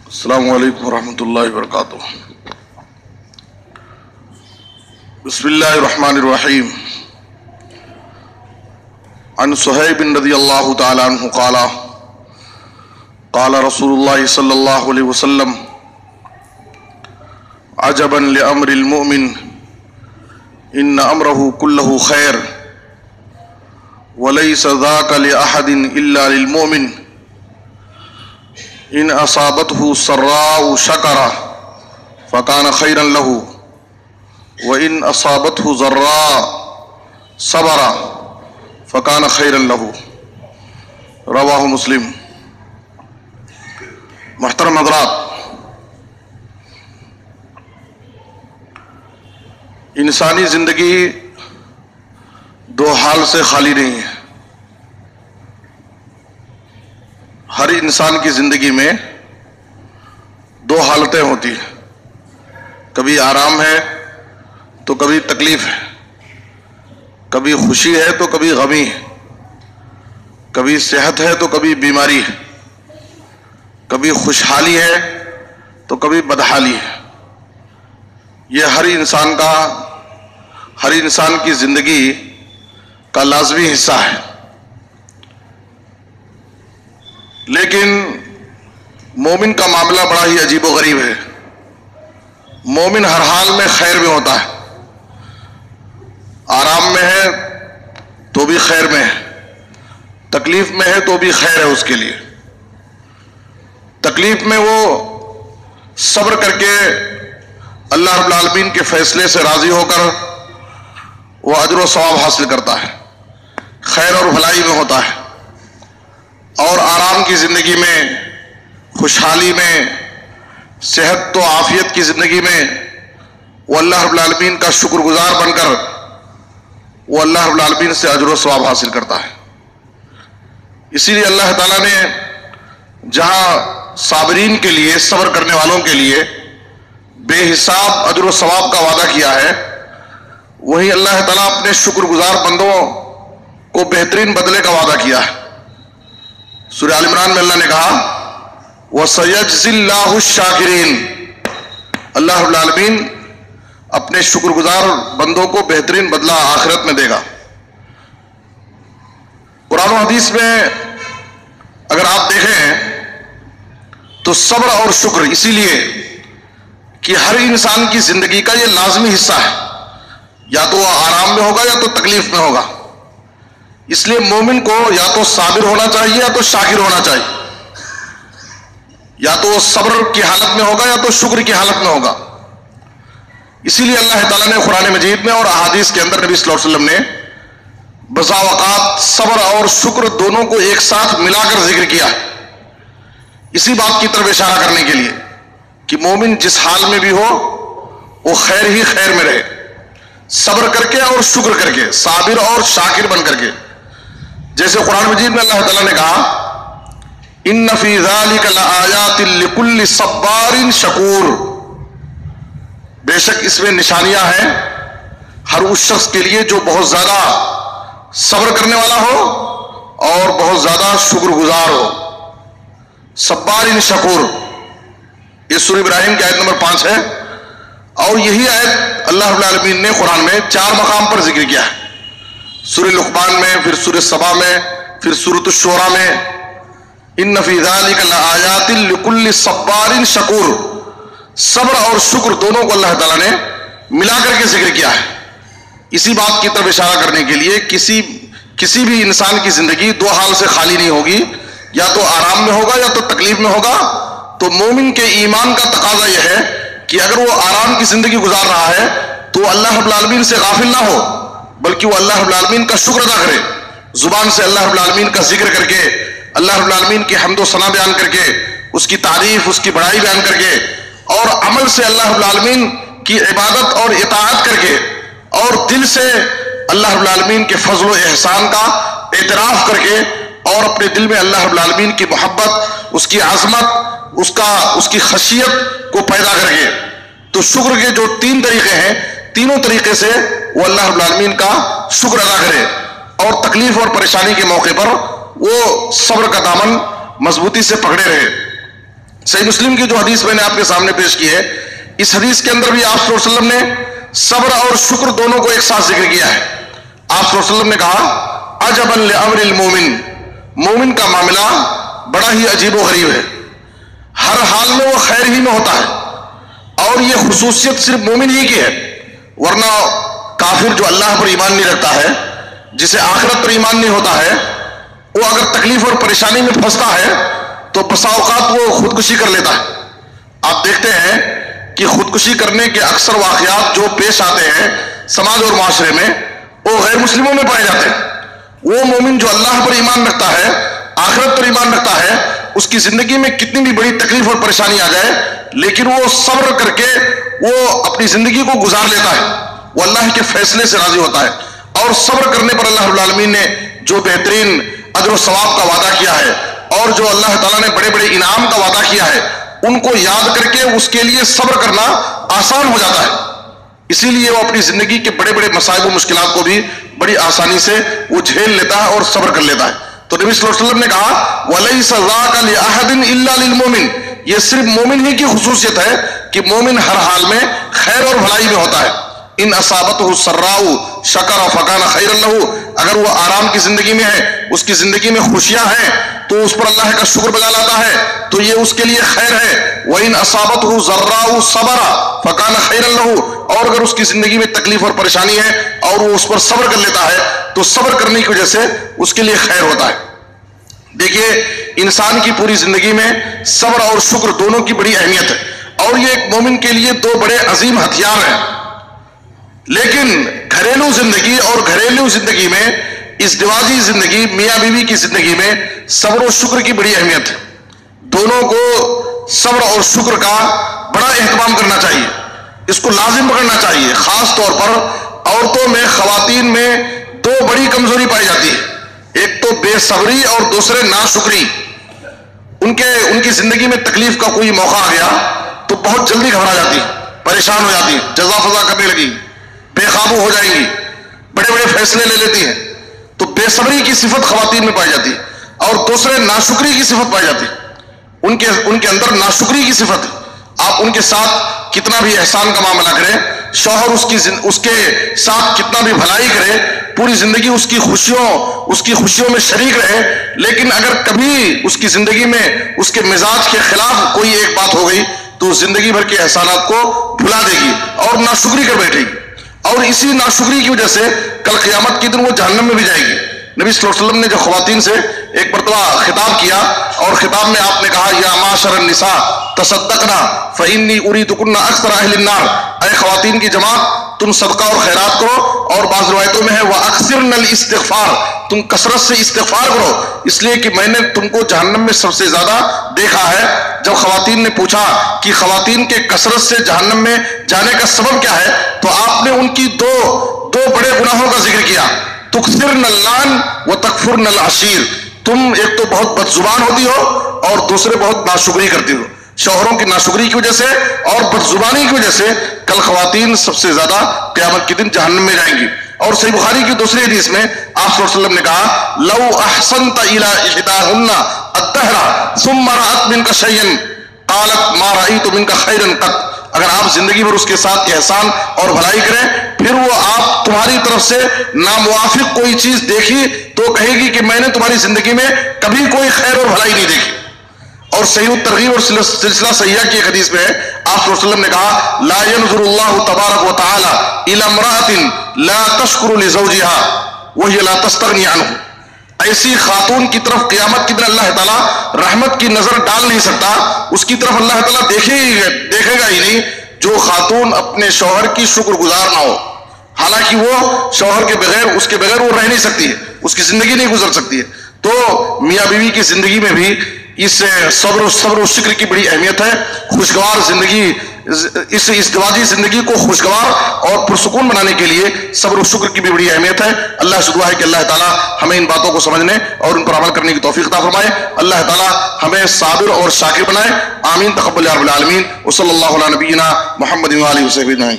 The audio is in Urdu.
السلام علیکم ورحمۃ اللہ وبرکاتہ۔ بسم اللہ الرحمن الرحیم۔ عن صہیب رضی اللہ تعالی عنہ قال قال رسول اللہ صلی اللہ علیہ وسلم عجبا لامر المؤمن ان امرہ کلہ خیر وليس ذاك لأحد إلا للمؤمن إن أصابته سراء شكر فكان خيرا له وإن أصابته ضراء صبر فكان خيرا له۔ رواہ مسلم۔ محترم حضرات، انسانی زندگی دو حال سے خالی نہیں ہے۔ ہر انسان کی زندگی میں دو حالتیں ہوتی ہیں، کبھی آرام ہے تو کبھی تکلیف ہے، کبھی خوشی ہے تو کبھی غمی ہے، کبھی صحت ہے تو کبھی بیماری ہے، کبھی خوشحالی ہے تو کبھی بدحالی ہے۔ یہ ہر انسان کی زندگی کا لازمی حصہ ہے۔ لیکن مومن کا معاملہ بڑا ہی عجیب و غریب ہے۔ مومن ہر حال میں خیر میں ہوتا ہے، آرام میں ہے تو بھی خیر میں ہے، تکلیف میں ہے تو بھی خیر ہے اس کے لیے۔ تکلیف میں وہ صبر کر کے اللہ رب العالمین کے فیصلے سے راضی ہو کر وہ اجر و ثواب حاصل کرتا ہے، خیر اور بھلائی میں ہوتا ہے۔ اور آرام کی زندگی میں، خوشحالی میں، صحت تو عافیت کی زندگی میں وہ اللہ رب العالمین کا شکر گزار بن کر وہ اللہ رب العالمین سے اجر و ثواب حاصل کرتا ہے۔ اسی لیے اللہ تعالیٰ نے جہاں صابرین کے لیے، صبر کرنے والوں کے لیے بے حساب اجر و ثواب کا وعدہ کیا ہے، وہی اللہ تعالیٰ اپنے شکر گزار بندوں کو بہترین بدلے کا وعدہ کیا ہے۔ سورہ آل عمران میں اللہ نے کہا وَسَيَجْزِي اللَّهُ الشَّاكِرِينَ، اللہ رب العالمین اپنے شکر گزار بندوں کو بہترین بدلہ آخرت میں دے گا۔ قرآن و حدیث میں اگر آپ دیکھیں تو صبر اور شکر اسی لیے کہ ہر انسان کی زندگی کا یہ لازمی حصہ ہے، یا تو وہ آرام میں ہوگا یا تو تکلیف میں ہوگا۔ اس لیے مومن کو یا تو صابر ہونا چاہیے یا تو شاکر ہونا چاہیے، یا تو وہ صبر کی حالت میں ہوگا یا تو شکر کی حالت میں ہوگا۔ اسی لیے اللہ تعالیٰ نے قرآن مجید میں اور احادیث کے اندر نبی صلی اللہ علیہ وسلم نے بسا اوقات صبر اور شکر دونوں کو ایک ساتھ ملا کر ذکر کیا ہے، اسی بات کی طرف اشارہ کرنے کے لیے کہ مومن جس حال میں بھی ہو وہ خیر ہی خیر میں رہے، صبر کر کے اور شکر کر کے، صابر اور شاکر بن کر کے۔ جیسے قرآن مجید میں اللہ تعالیٰ نے کہا ان فی ذلک لآیات لکل صبار شکور، بے شک اس میں نشانیاں ہیں ہر اس شخص کے لیے جو بہت زیادہ صبر کرنے والا ہو اور بہت زیادہ شکر گزار ہو۔ صبار شکور، یہ سورہ ابراہیم کی آیت نمبر 5 ہے، اور یہی آیت اللہ رب العالمین نے قرآن میں 4 مقام پر ذکر کیا ہے، سورہ لقمان میں، پھر سورہ سبا میں، پھر سورۃ الشورى میں۔ ان فی ذلک لآیات لکل صبار شکور، صبر اور شکر دونوں کو اللہ تعالیٰ نے ملا کر کے ذکر کیا ہے، اسی بات کی طرف اشارہ کرنے کے لیے کسی بھی انسان کی زندگی دو حال سے خالی نہیں ہوگی، یا تو آرام میں ہوگا یا تو تکلیف میں ہوگا۔ تو مومن کے ایمان کا تقاضا یہ ہے کہ اگر وہ آرام کی زندگی گزار رہا ہے تو وہ اللہ رب العالمین سے غافل نہ ہو، بلکہ وہ اللہ رب العالمین کا شکر ادا کرے، زبان سے اللہ رب العالمین کا ذکر کر کے، اللہ رب العالمین کی حمد و ثنا بیان کر کے، اس کی تعریف، اس کی بڑائی بیان کر کے، اور عمل سے اللہ رب العالمین کی عبادت اور اطاعت کر کے، اور دل سے اللہ رب العالمین کے فضل و احسان کا اعتراف کر کے، اور اپنے دل میں اللہ رب العالمین کی محبت، اس کی عظمت، اس کی خشیت کو پیدا کر کے۔ تو شکر کے جو 3 طریقے ہیں، تینوں طریقے سے وہ اللہ رب العالمین کا شکر ادا کرے، اور تکلیف اور پریشانی کے موقع پر وہ صبر کا دامن مضبوطی سے پکڑے رہے۔ صحیح مسلم کی جو حدیث میں نے آپ کے سامنے پیش کی ہے، اس حدیث کے اندر بھی آپ صلی اللہ علیہ وسلم نے صبر اور شکر دونوں کو ایک ساتھ ذکر کیا ہے۔ آپ صلی اللہ علیہ وسلم نے کہا عجبا لامر المومن، مومن کا معاملہ بڑا ہی عجیب و غریب ہے، ہر حال میں وہ خیر ہی میں ہوتا ہے، اور یہ خصوصیت صرف مومن ہی کی ہے، ورنہ کافر جو اللہ پر ایمان نہیں رکھتا ہے، جسے آخرت پر ایمان نہیں ہوتا ہے، وہ اگر تکلیف اور پریشانی میں پھنستا ہے تو بسا اوقات وہ خودکشی کر لیتا ہے۔ آپ دیکھتے ہیں کہ خودکشی کرنے کے اکثر واقعات جو پیش آتے ہیں سماج اور معاشرے میں، وہ غیر مسلموں میں پائے جاتے ہیں۔ وہ مومن جو اللہ پر ایمان رکھتا ہے، آخرت پر ایمان رکھتا ہے، اس کی زندگی میں کتنی بھی بڑی تکلیف اور پریشانی آ جائے لیکن وہ صبر کر کے وہ اپنی زندگی کو گزار لیتا ہے، وہ اللہ کے فیصلے سے راضی ہوتا ہے، اور صبر کرنے پر اللہ رب العالمین نے جو بہترین اجر و ثواب کا وعدہ کیا ہے اور جو اللہ تعالیٰ نے بڑے بڑے انعام کا وعدہ کیا ہے، ان کو یاد کر کے اس کے لیے صبر کرنا آسان ہو جاتا ہے۔ اسی لیے وہ اپنی زندگی کے بڑے بڑے مصائب و مشکلات کو بھی بڑی آسانی سے وہ جھیل لیتا ہے اور صبر کر لیتا ہے۔ تو نبی صلی اللہ علیہ وسلم نے کہا وَلَيْسَ ذَاكَ لِأَحَدٍ إِلَّا لِلْمُؤْمِنِ، یہ صرف مومن ہی کی خصوصیت ہے کہ مومن ہر حال میں خیر اور بھلائی میں ہوتا ہے۔ ان اصابته السراء شکر فکان خیر لہ، اگر وہ آرام کی زندگی میں ہے، اس کی زندگی میں خوشیاں ہیں تو اس پر اللہ کا شکر بجا لاتا ہے تو یہ اس کے لیے خیر ہے۔ وَإِنْ أَصَابَتْهُ ضَرَّاءُ صَبَرَ فَكَانَ خَيْرًا لَهُ، اور اگر اس کی زندگی میں تکلیف اور پریشانی ہے اور وہ اس پر صبر کر لیتا ہے تو صبر کرنے کی وجہ سے اس کے لیے خیر ہوتا ہے۔ دیکھیے انسان کی پوری زندگی میں صبر اور شکر دونوں کی بڑی اہمیت ہے، اور یہ ایک مومن کے لیے دو بڑے عظیم ہتھیار ہیں۔ لیکن گھریلو زندگی اور گھریلو زندگی میں، ازدواجی زندگی، میاں بیوی کی زندگی میں صبر و شکر کی بڑی اہمیت ہے۔ دونوں کو صبر اور شکر کا بڑا اہتمام کرنا چاہیے، اس کو لازم پکڑنا چاہیے۔ خاص طور پر عورتوں میں، خواتین میں دو بڑی کمزوری پائی جاتی ہے، ایک تو بے صبری اور دوسرے ناشکری۔ ان کی زندگی میں تکلیف کا کوئی موقع آ گیا تو بہت جلدی گھبرا جاتی ہے، پریشان ہو جاتی ہے، جزا فضا کرنے لگی، بے قابو ہو جائیں گی، بڑے بڑے فیصلے لے لیتی ہیں۔ تو بے صبری کی صفت خواتین میں پائی جاتی ہے، اور دوسرے ناشکری کی صفت پائی جاتی ہے، ان کے اندر ناشکری کی صفت ہے۔ آپ ان کے ساتھ کتنا بھی احسان کا معاملہ کریں، شوہر اس کے ساتھ کتنا بھی بھلائی کرے، پوری زندگی اس کی خوشیوں میں شریک رہے، لیکن اگر کبھی اس کی زندگی میں اس کے مزاج کے خلاف کوئی ایک بات ہو گئی تو زندگی بھر کے احسانات کو بھلا دے گی اور ناشکری کر بیٹھے گی، اور اسی ناشکری کی وجہ سے کل قیامت کے دن وہ جہنم میں بھی جائے گی۔ نبی صلی اللہ علیہ وسلم نے جو خواتین سے ایک مرتبہ خطاب کیا، اور خطاب میں آپ نے کہا یا معاشر النساء تصدقنا فإنی اریدکن اکثر اہل النار، اے خواتین کی جماعت تم صدقہ اور خیرات کرو، اور بعض روایتوں میں ہے وَأَكْثِرْنَ الْإِسْتِغْفَارَ، تم کثرت سے استغفار کرو، اس لیے کہ میں نے تم کو جہنم میں سب سے زیادہ دیکھا ہے۔ جب خواتین نے پوچھا کہ خواتین کے کثرت سے جہنم میں جانے کا سبب کیا ہے تو آپ نے ان کی دو بڑے گناہوں کا ذکر کیا، تکثرن اللعن وتکفرن العشیر، تم ایک تو بہت بد زبان ہوتی ہو اور دوسرے بہت ناشکری کرتی ہو۔ شوہروں کی ناشکری کی وجہ سے اور بد زبانی کی وجہ سے کل خواتین سب سے زیادہ قیامت کے دن جہنم میں جائیں گی۔ اور صحیح بخاری کی دوسری حدیث میں آپ صلی اللہ علیہ وسلم نے کہا لو احسنت الى احداهن الدهر ثم رأت منك شيئا قالت ما رأيت منك خيرا قط، اگر آپ زندگی بھر اس کے ساتھ احسان اور بھلائی کریں، پھر وہ آپ تمہاری طرف سے ناموافق کوئی چیز دیکھی تو کہے گی کہ میں نے تمہاری زندگی میں کبھی کوئی خیر اور بھلائی نہیں دیکھی۔ اور صحیح الترغیب اور سلسلہ صحیحہ کی ایک حدیث میں ہے آپ صلی اللہ علیہ وسلم نے کہا لا ينظر اللہ تبارک و تعالی الى امرأة لا تشکر لزوجها وهي لا تستغنی عنہ، ایسی خاتون کی طرف قیامت کی دن اللہ تعالیٰ رحمت کی نظر ڈال نہیں سکتا، اس کی طرف اللہ تعالیٰ دیکھے گا ہی نہیں جو خاتون اپنے شوہر کی شکر گزار نہ ہو، حالانکہ وہ شوہر کے بغیر اس کے بغیر وہ رہ نہیں سکتی ہے، اس کی زندگی نہیں گزر سکتی ہے۔ تو میاں بیوی کی زندگی میں بھی اس صبر و شکر کی بڑی اہمیت ہے۔ خوشگوار زندگی، اس ازدواجی زندگی کو خوشگوار اور پرسکون بنانے کے لیے صبر و شکر کی بھی بڑی اہمیت ہے۔ اللہ سے دعا ہے کہ اللہ تعالیٰ ہمیں ان باتوں کو سمجھنے اور ان پر عمل کرنے کی توفیق عطا فرمائے۔ اللہ تعالیٰ ہمیں صابر اور شاکر بنائے۔ آمین تقبل یا رب العالمین۔ وصلی اللہ علی نبینا محمد و آلہ وصحبہ اجمعین۔